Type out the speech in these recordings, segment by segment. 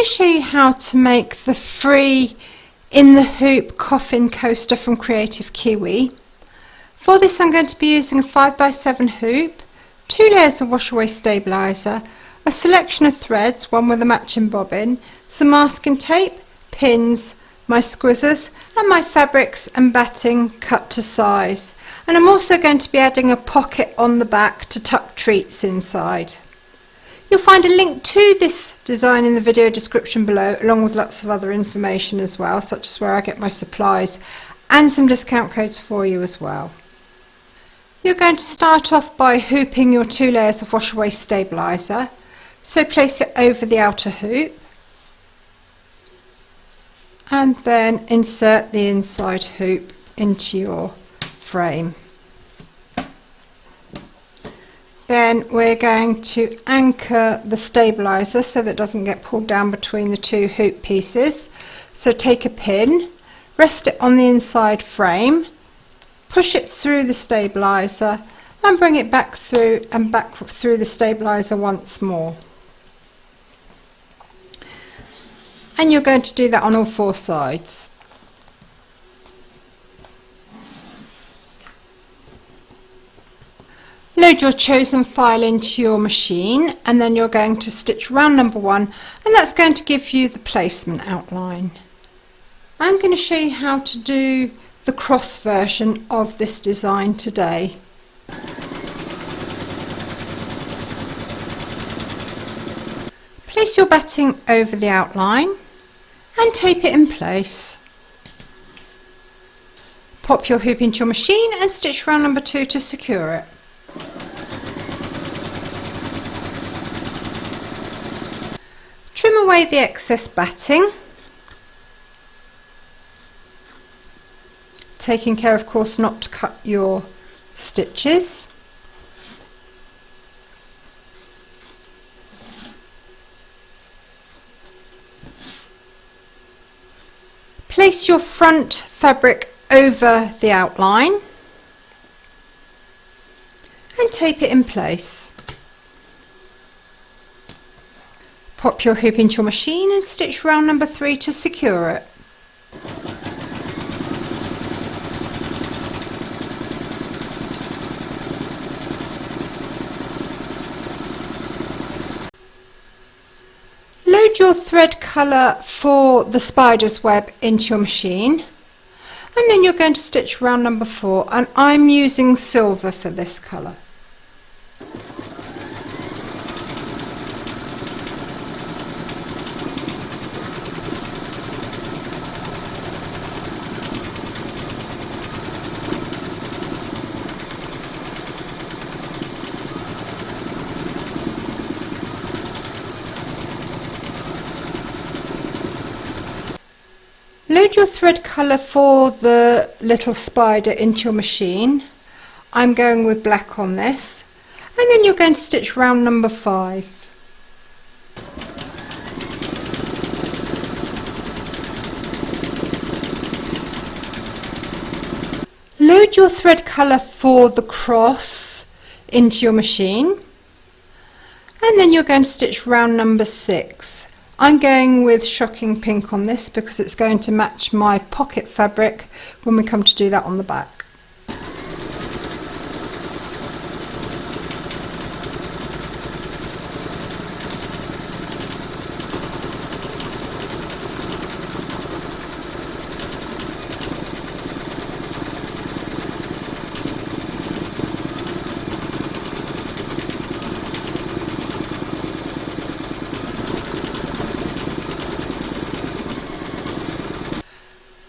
to show you how to make the free in the hoop coffin coaster from Kreative Kiwi. For this I'm going to be using a 5x7 hoop, 2 layers of wash away stabiliser, a selection of threads, one with a matching bobbin, some masking tape, pins, my squizzers and my fabrics and batting cut to size. And I'm also going to be adding a pocket on the back to tuck treats inside. You'll find a link to this design in the video description below, along with lots of other information as well, such as where I get my supplies and some discount codes for you as well. You're going to start off by hooping your 2 layers of wash away stabiliser. So place it over the outer hoop and then insert the inside hoop into your frame. Then we're going to anchor the stabiliser so that it doesn't get pulled down between the 2 hoop pieces. So take a pin, rest it on the inside frame, push it through the stabiliser and bring it back through and back through the stabiliser once more. And you're going to do that on all 4 sides. Load your chosen file into your machine and then you're going to stitch round number 1, and that's going to give you the placement outline. I'm going to show you how to do the cross version of this design today. Place your batting over the outline and tape it in place. Pop your hoop into your machine and stitch round number 2 to secure it. Trim away the excess batting, taking care of course not to cut your stitches. Place your front fabric over the outline and tape it in place. Pop your hoop into your machine and stitch round number 3 to secure it. Load your thread colour for the spider's web into your machine and then you're going to stitch round number 4, and I'm using silver for this colour. Load your thread colour for the little spider into your machine. I'm going with black on this, and then you're going to stitch round number 5. Load your thread colour for the cross into your machine, and then you're going to stitch round number 6. I'm going with shocking pink on this because it's going to match my pocket fabric when we come to do that on the back.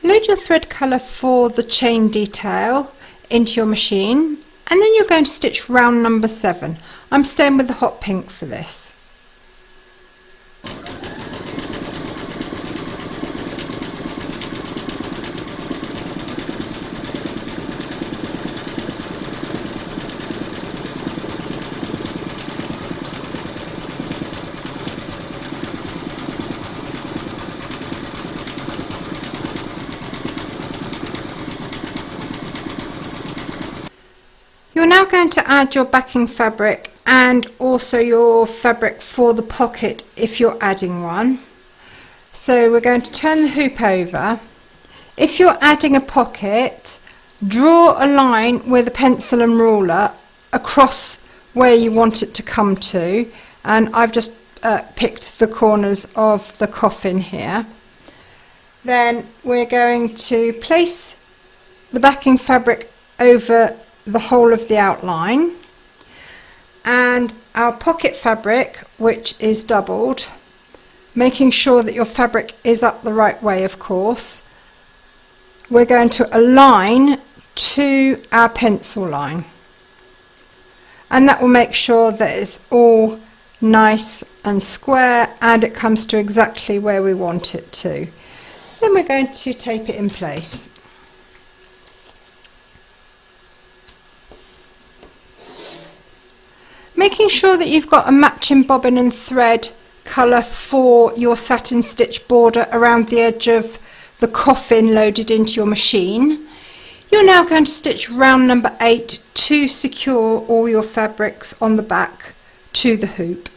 Load your thread colour for the chain detail into your machine and then you're going to stitch round number 7. I'm staying with the hot pink for this. You're now going to add your backing fabric and also your fabric for the pocket if you're adding one. So we're going to turn the hoop over. If you're adding a pocket, draw a line with a pencil and ruler across where you want it to come to, and I've just picked the corners of the coffin here. Then we're going to place the backing fabric over the whole of the outline, and our pocket fabric, which is doubled, making sure that your fabric is up the right way, of course, we're going to align to our pencil line, and that will make sure that it's all nice and square and it comes to exactly where we want it to. Then we're going to tape it in place. Making sure that you've got a matching bobbin and thread colour for your satin stitch border around the edge of the coffin loaded into your machine. You're now going to stitch round number 8 to secure all your fabrics on the back to the hoop.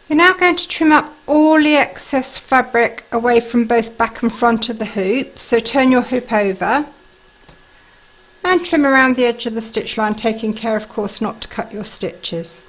You're now going to trim up all the excess fabric away from both back and front of the hoop. So turn your hoop over and trim around the edge of the stitch line, taking care of course not to cut your stitches.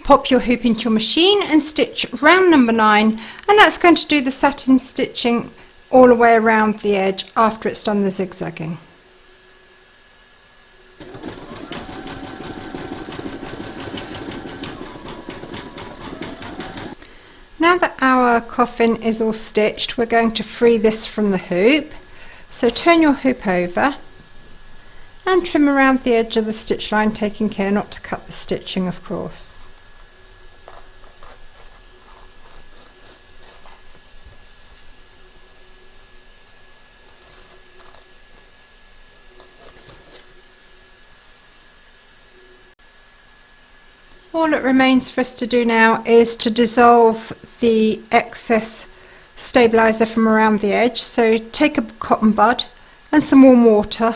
Pop your hoop into your machine and stitch round number 9, and that's going to do the satin stitching all the way around the edge after it's done the zigzagging. Now that our coffin is all stitched, we're going to free this from the hoop. So turn your hoop over and trim around the edge of the stitch line, taking care not to cut the stitching, of course. All it remains for us to do now is to dissolve the excess stabiliser from around the edge. So take a cotton bud and some warm water,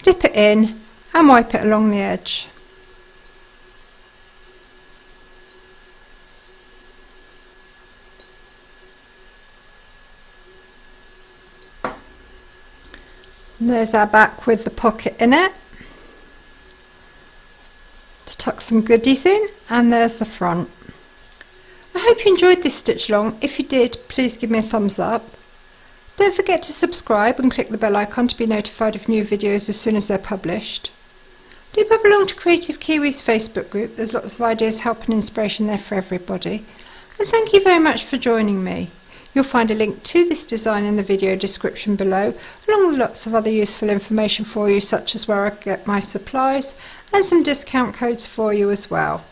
dip it in and wipe it along the edge. And there's our back with the pocket in it to tuck some goodies in, and there's the front. I hope you enjoyed this stitch along. If you did, please give me a thumbs up. Don't forget to subscribe and click the bell icon to be notified of new videos as soon as they're published. Do pop along to Kreative Kiwi's Facebook group. There's lots of ideas, help and inspiration there for everybody. And thank you very much for joining me. You'll find a link to this design in the video description below, along with lots of other useful information for you, such as where I get my supplies and some discount codes for you as well.